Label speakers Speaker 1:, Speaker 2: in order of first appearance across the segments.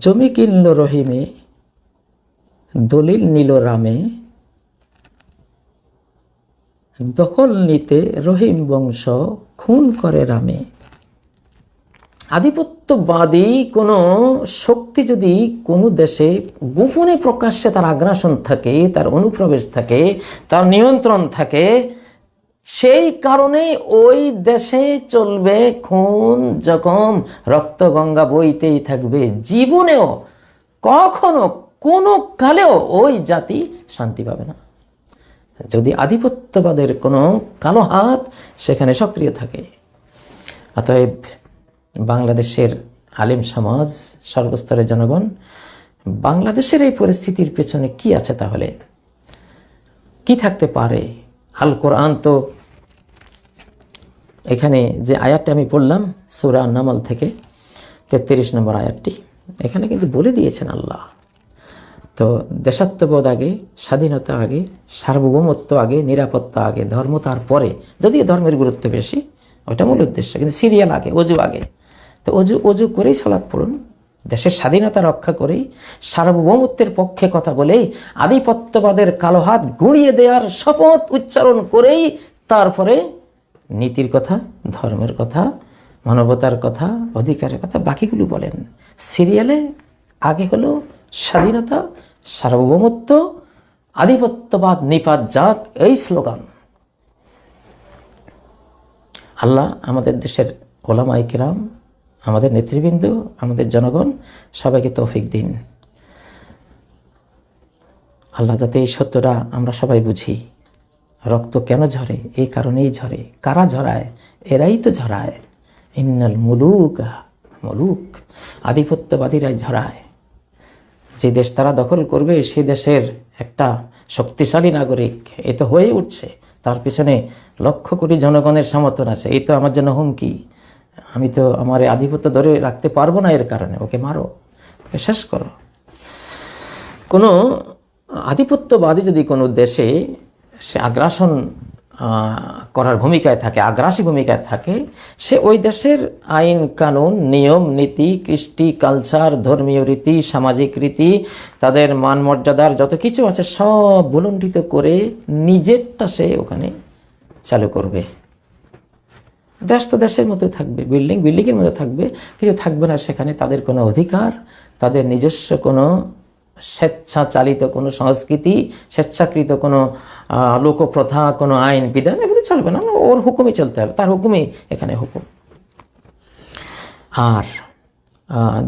Speaker 1: জমি কিনল রহিমে, দলিল নিল রামে, দখল নিতে রহিম বংশ খুন করে রামে। আধিপত্যবাদী কোনো শক্তি যদি কোনো দেশে গোপনে প্রকাশ্যে তার আগ্রাসন থাকে, তার অনুপ্রবেশ থাকে, তার নিয়ন্ত্রণ থাকে, সেই কারণে ওই দেশে চলবে খুন জখম, রক্তগঙ্গা বইতেই থাকবে। জীবনেও কখনো কোনো কালেও ওই জাতি শান্তি পাবে না যদি আধিপত্যবাদের কোনো কালো হাত সেখানে সক্রিয় থাকে। অতএব বাংলাদেশের আলেম সমাজ, সর্বস্তরের জনগণ, বাংলাদেশের এই পরিস্থিতির পেছনে কি আছে, তাহলে কি থাকতে পারে? আল কোরআন তো এখানে যে আয়াতটি আমি পড়লাম সূরা নামল থেকে 33 নম্বর আয়াতটি, এখানে কিন্তু বলে দিয়েছেন আল্লাহ। তো দেশাত্মবোধ আগে, স্বাধীনতা আগে, সার্বভৌমত্ব আগে, নিরাপত্তা আগে, ধর্ম তার পরে, যদিও ধর্মের গুরুত্ব বেশি, ওইটা মূল উদ্দেশ্য, কিন্তু সিরিয়াল আগে, অজু আগে। তো অজু করেই সালাত পড়ুন, দেশের স্বাধীনতা রক্ষা করেই, সার্বভৌমত্বের পক্ষে কথা বলেই, আধিপত্যবাদের কালো হাত গুঁড়িয়ে দেওয়ার শপথ উচ্চারণ করেই তারপরে নীতির কথা, ধর্মের কথা, মানবতার কথা, অধিকারের কথা বাকিগুলো বলেন। সিরিয়ালে আগে হলো স্বাধীনতা, সার্বভৌমত্ব, আধিপত্যবাদ নিপাত যাক, এই স্লোগান। আল্লাহ আমাদের দেশের ওলামায়ে কিরাম, আমাদের নেতৃবৃন্দ, আমাদের জনগণ সবাইকে তৌফিক দিন। আল্লাহ যাতে এই সত্যটা আমরা সবাই বুঝি। রক্ত কেন ঝরে? এই কারণেই ঝরে। কারা ঝরায়? এরাই তো ঝরায়। ইন্নাল মুলুক, আধিপত্যবাদীরাই ঝরায়। যে দেশ তারা দখল করবে সেই দেশের একটা শক্তিশালী নাগরিক এ তো হয়ে উঠছে, তার পিছনে লক্ষ কোটি জনগণের সমর্থন আছে। এই তো আমার জন্য হুমকি, আমি তো আমার আধিপত্য ধরে রাখতে পারবো না, এর কারণে ওকে মারো, ওকে শেষ করো। কোনো আধিপত্যবাদী যদি কোনো দেশে সে আগ্রাসন করার ভূমিকায় থাকে, আগ্রাসী ভূমিকায় থাকে, সে ওই দেশের আইন কানুন, নিয়ম নীতি, কৃষ্টি কালচার, ধর্মীয় রীতি, সামাজিক রীতি, তাদের মান মর্যাদার যত কিছু আছে সব ভুলুণ্ঠিত করে নিজেরটা সে ওখানে চালু করবে। দেশ তো দেশের মতো থাকবে, বিল্ডিংয়ের মতো থাকবে, কিন্তু থাকবে না সেখানে তাদের কোনো অধিকার, তাদের নিজস্ব কোনো স্বেচ্ছাচালিত কোনো সংস্কৃতি, স্বেচ্ছাকৃত কোনো লোকপ্রথা, কোনো আইন বিধান, এগুলো চলবে না। ওর হুকুমই চলতে হবে, তার হুকুমই এখানে হুকুম। আর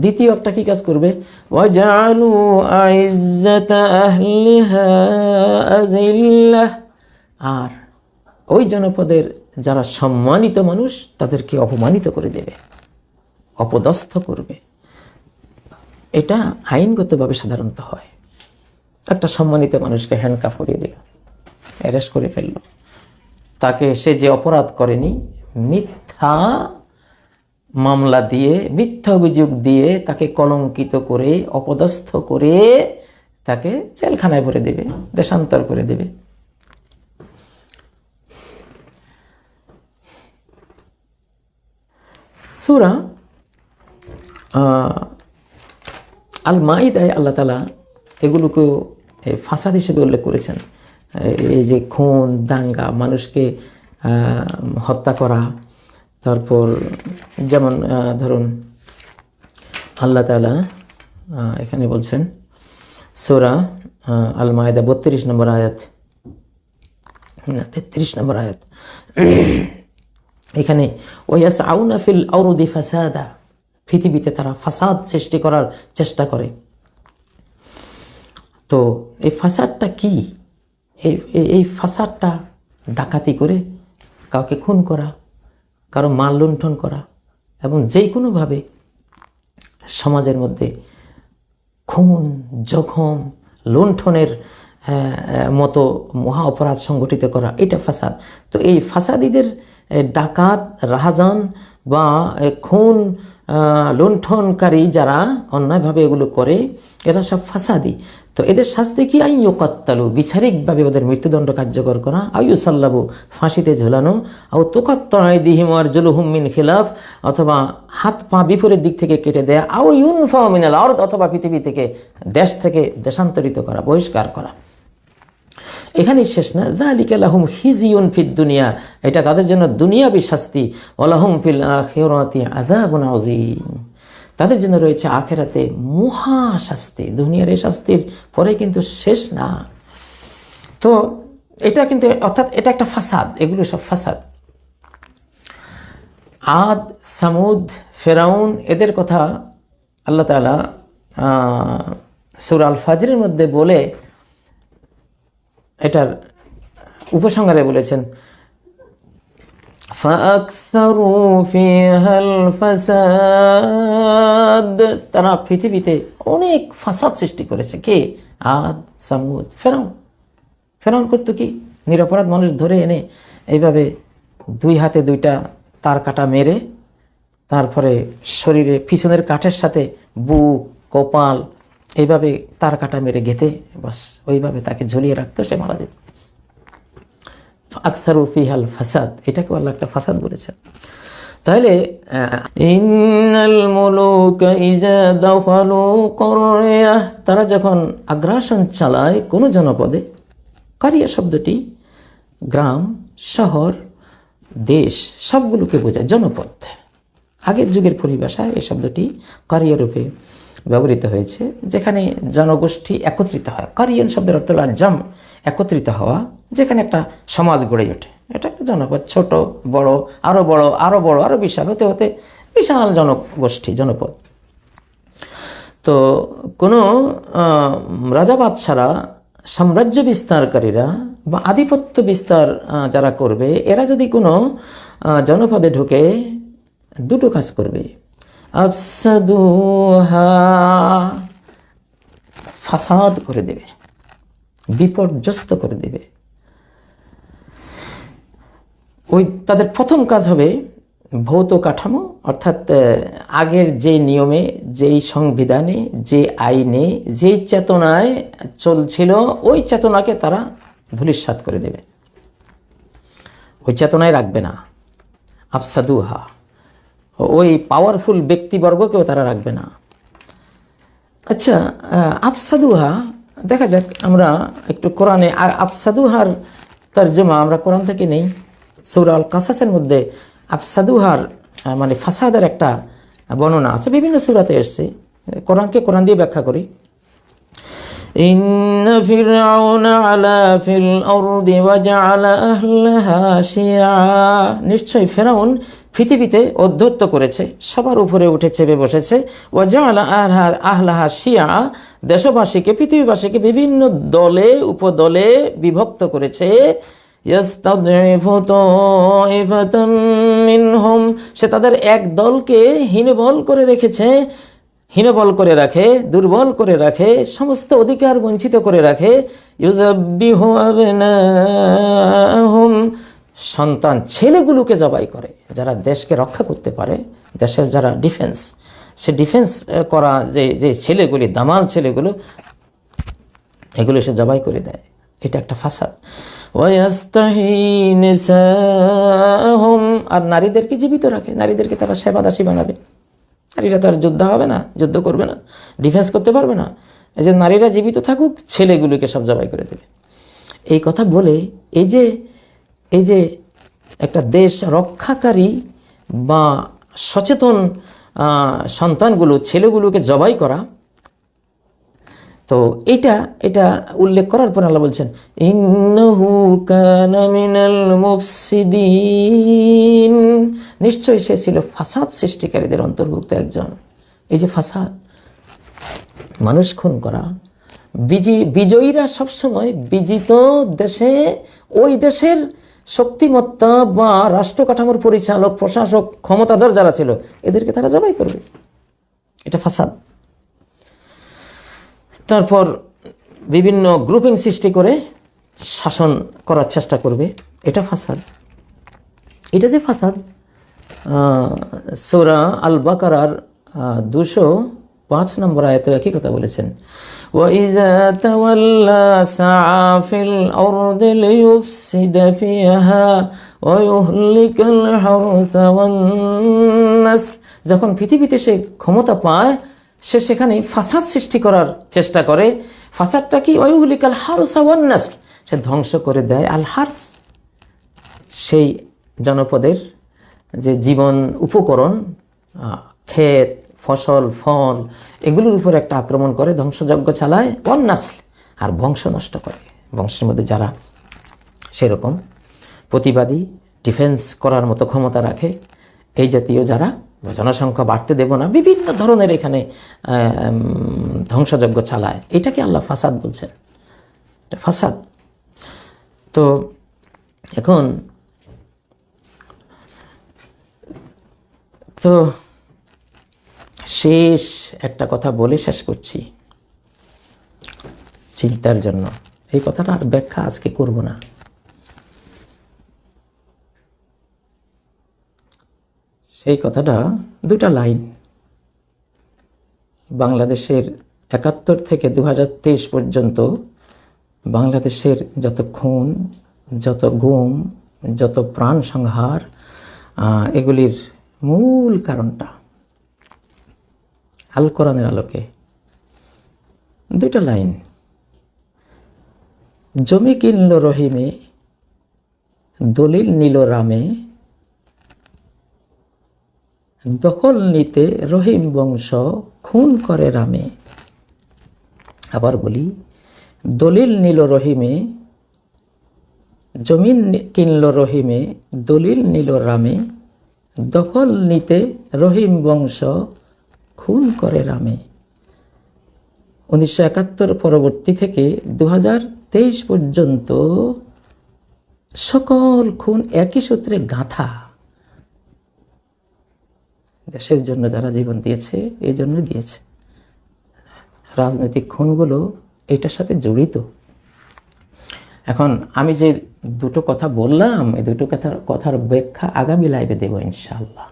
Speaker 1: দ্বিতীয় একটা কি কাজ করবে? ওয়াজআলু আইজ্জাতা আহলিহা আযিল্লাহ, আর ওই জনপদের যারা সম্মানিত মানুষ তাদেরকে অপমানিত করে দেবে, অপদস্থ করবে। এটা আইনগতভাবে সাধারণত হয়। একটা সম্মানিত মানুষকে হ্যান্ডকাফ করিয়ে দিল, অ্যারেস্ট করে ফেলল, তাকে সে যে অপরাধ করেনি মিথ্যা মামলা দিয়ে, মিথ্যা অভিযোগ দিয়ে তাকে কলঙ্কিত করে, অপদস্থ করে তাকে জেলখানায় ভরে দেবে, দেশান্তর করে দেবে। সূরা আল মাইদায় আল্লাহ তাআলা এগুলোকেও ফাসাদ হিসেবে উল্লেখ করেছেন। এই যে খুন, দাঙ্গা, মানুষকে হত্যা করা, তারপর যেমন ধরুন আল্লাহ তাআলা এখানে বলছেন সূরা আল মাইদা 32 নম্বর আয়াত, 33 নম্বর আয়াত, এখানে ওয়ায়াসআউনা ফিল আরদি ফাসাদা, পৃথিবীতে তারা ফাসাদ সৃষ্টি করার চেষ্টা করে। তো এই ফাসাদটা কি? এই ফাসাদটা ডাকাতি করে, কাউকে খুন করা, কারো মাল লুণ্ঠন করা, এবং যে কোনোভাবে সমাজের মধ্যে খুন জখম লুণ্ঠনের মতো মহা অপরাধ সংগঠিত করা, এটা ফাসাদ। তো এই ফাসাদিদের ডাকাত, রাহাজান বা খুন লুণ্ঠনকারী যারা অন্যায়ভাবে এগুলো করে এরা সব ফাসাদি। তো এদের শাস্তি কি? আই ইউকাত্তালু, বিচারিকভাবে ওদের মৃত্যুদণ্ড কার্যকর করা, আই ইউসাল্লাবু, ফাঁসিতে ঝোলানো, আও তুকাত্তু আইদিহিম ওয়া আরজুলুহুম মিন খিলাফ, অথবা হাত পা বিপরীত দিক থেকে কেটে দেয়া, আও ইউনফাউ মিনাল আরদ, অথবা পৃথিবী থেকে দেশ থেকে দেশান্তরিত করা, বহিষ্কার করা। এখানেই শেষ না। যালিকা লাহুম খিজিয়ুন ফিদ দুনিয়া, এটা তাদের জন্য দুনিয়াবী শাস্তি, ওয়া লাহুম ফিল আখিরাতি আযাবুন আযীম, তাদের জন্য রয়েছে আখেরাতে মহা শাস্তি। দুনিয়ার এই শাস্তির পরে কিন্তু শেষ না। তো এটা কিন্তু অর্থাৎ এটা একটা ফাসাদ, এগুলো সব ফাসাদ। আদ, সামুদ, ফেরাউন এদের কথা আল্লাহ তাআলা সূরা আল ফাজরের মধ্যে বলে এটার উপসংহারে বলেছেন, فَأَكْثَرُوا فِيهَا الْفَسَادَ, তারা পৃথিবীতে অনেক ফাসাদ সৃষ্টি করেছে। কে? আদ, সামুদ, ফেরাউন। ফেরাউন করতো কি? নিরপরাধ মানুষ ধরে এনে এইভাবে দুই হাতে দুইটা তার কাটা মেরে, তারপরে শরীরে পিছনের কাঠের সাথে বুক, কপাল এইভাবে তার কাটা মেরে গেঁথে বাস ওইভাবে তাকে ঝুলিয়ে রাখতো, সে মারা যেত। আকসারু ফিহাল ফাসাদ, এটাকে আল্লাহ একটা ফাসাদ বলেছেন। তাহলে ইন্নাল মুলুকা ইযা দাখালু ক্বরয়া, তারা যখন আগ্রাসন চালায় কোনো জনপদে, কারিয়া শব্দটি গ্রাম, শহর, দেশ সবগুলোকে বোঝায়, জনপদ। আগের যুগের পরিভাষায় এই শব্দটি কারিয়া রূপে ব্যবহৃত হয়েছে, যেখানে জনগোষ্ঠী একত্রিত হয়। কারিয়ান শব্দের অর্থ হল জাম, একত্রিত হওয়া, যেখানে একটা সমাজ গড়ে ওঠে। এটা একটা জনপদ, ছোট বড়, আরও বড়, আরও বড়, আরও বিশাল হতে হতে বিশাল জনগোষ্ঠী, জনপদ। তো কোনো রাজা বাদশারা, সাম্রাজ্য বিস্তারকারীরা বা আধিপত্য বিস্তার যারা করবে, এরা যদি কোনো জনপদে ঢুকে দুটো কাজ করবে। আফসাদুহা, ফাসাদ করে দেবে, বিপর্যস্ত করে দেবে। ওই তাদের প্রথম কাজ হবে ভৌত কাঠামো, অর্থাৎ আগের যে নিয়মে, যেই সংবিধানে, যে আইনে, যেই চেতনায় চলছিল, ওই চেতনাকে তারা ধূলিসাৎ করে দেবে, ওই চেতনায় রাখবে না। আফসাদুহা, ওই পাওয়ারফুল ব্যক্তিবর্গকেও তারা রাখবে না। আচ্ছা, আফসাদুহা দেখা যাক, আমরা একটু কোরআনে আফসাদুহার তর্জমা আমরা কোরআন থেকে নেই। সূরা আল কাসাসের মধ্যে আফসাদুহার মানে ফাসাদের একটা বর্ণনা আছে, বিভিন্ন সূরাতে এসেছে। কোরআনকে কোরআন দিয়ে ব্যাখ্যা করি। ইন্না ফিরআউনা আলা ফিল আরদি ওয়া জাআলা আহলাহা শিয়া, নিশ্চয় ফেরাউন পৃথিবীতে অধ্যত্ব করেছে, সবার উপরে উঠে চেপে বসেছে। ওয়া জাআলা আহলাহা শিয়া, দেশবাসীকে, পৃথিবীবাসীকে বিভিন্ন দলে, উপদলে বিভক্ত করেছে। ইয়াস্তাদঈফু তাইফাতাম মিনহুম, সে তাদের এক দলকে হীনবল করে রেখেছে, হীনবল করে রাখে, দুর্বল করে রাখে, সমস্ত অধিকার বঞ্চিত করে রাখে। ইউযাব্বিহু আবনাহুম, সন্তান ছেলেগুলোকে জবাই করে, যারা দেশকে রক্ষা করতে পারে, দেশের যারা ডিফেন্স, সে ডিফেন্স করা যে ছেলেগুলি, দামাল ছেলেগুলো, এগুলো সে জবাই করে দেয়। এটা একটা ফাসাদ। ওয়াস্তাহি নিসাহুম, আর নারীদেরকে জীবিত রাখে, নারীদেরকে তারা সেবা দাসী বানাবে। নারীরা তো আর যোদ্ধা হবে না, যুদ্ধ করবে না, ডিফেন্স করতে পারবে না। এই যে নারীরা জীবিত থাকুক, ছেলেগুলোকে সব জবাই করে দেবে। এই কথা বলে এই যে একটা দেশ রক্ষাকারী বা সচেতন সন্তানগুলো, ছেলেগুলোকে জবাই করা, তো এটা উল্লেখ করার পর আল্লাহ বলছেন, ইন্নাহু কানা মিনাল মুফসিদিন, নিশ্চয়ই সে ছিল ফাসাদ সৃষ্টিকারীদের অন্তর্ভুক্ত একজন। এই যে ফাসাদ, মানুষ খুন করা, বিজয়ীরা সবসময় বিজিত দেশে, ওই দেশের শক্তিমত্তা বা রাষ্ট্র কাঠামোর পরিচালক, প্রশাসক, ক্ষমতাধর যারা ছিল, এদেরকে তারা জবাই করবে। এটা ফাসাদ। তারপর বিভিন্ন গ্রুপিং সৃষ্টি করে শাসন করার চেষ্টা করবে, এটা ফাসাদ। এটা যে ফাসাদ, সূরা আল বাকারার 205 নম্বর আয়াতে একই কথা বলেছেন, وَإِذَا تَوَلَّى سَعَى فِي الْأَرْضِ لِيُفْسِدَ فِيهَا وَيُهْلِكَ الْحَرْثَ وَالنَّسْلَ। যখন পৃথিবীতে সে ক্ষমতা পায়, সে সেখানে ফাসাদ সৃষ্টি করার চেষ্টা করে। ফাসাদটা কি? ওয়ায়ুহলিকাল হারস ওয়ান নাসল, সে ধ্বংস করে দেয় আল হারস, সেই জনপদের যে জীবন উপকরণ, ক্ষেত, ফসল, ফল, এগুলোর উপর একটা আক্রমণ করে, ধ্বংসযজ্ঞ চালায়। ওয়ান নাসল, আর বংশ নষ্ট করে। বংশের মধ্যে যারা সেরকম প্রতিবাদী, ডিফেন্স করার মতো ক্ষমতা রাখে, এই জাতীয় যারা, জনসংখ্যা বাড়তে দেব না, বিভিন্ন ধরনের এখানে ধ্বংসযজ্ঞ চালায়, এটাকে আল্লাহ ফাসাদ বলছেন। এটা ফাসাদ। তো এখন তো শেষ একটা কথা বলে শেষ করছি চিন্তার জন্য। এই কথাটা আর ব্যাখ্যা আজকে করব না। সেই কথাটা দুটা লাইন। বাংলাদেশের 71 থেকে 2023 পর্যন্ত বাংলাদেশের যত খুন, যত গুম, যত প্রাণ সংহার, এগুলির মূল কারণটা আল কোরআনের আলোকে দুইটা লাইন। জমি কিনল রহিমে, দলিল নিল রামে, দখল নিতে রহিম বংশ খুন করে রামে। আবার বলি, দলিল নিল রহিমে, জমিন কিনল রহিমে, দলিল নিল রামে, দখল নিতে রহিম বংশ খুন করে রামে। 1971 পরবর্তী থেকে 2023 পর্যন্ত সকল খুন একই সূত্রে গাঁথা। দেশের জন্য যারা জীবন দিয়েছে, এই জন্য দিয়েছে। রাজনৈতিক খুনগুলো এটার সাথে জড়িত। এখন আমি যে দুটো কথা বললাম, এই দুটো কথার ব্যাখ্যা আগামী লাইভে দেব ইনশাআল্লাহ।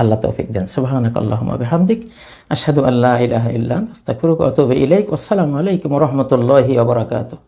Speaker 1: আল্লাহ তৌফিক দেন। সুবহানাকাল্লাহুম্মা ওয়া বিহামদিক, আশহাদু আল্লা ইলাহা ইল্লা আনতা, আস্তাগফিরুকা ওয়া আতুবু ইলাইক। আসসালামু আলাইকুম ওয়া রাহমাতুল্লাহি ওয়া বারাকাতুহু।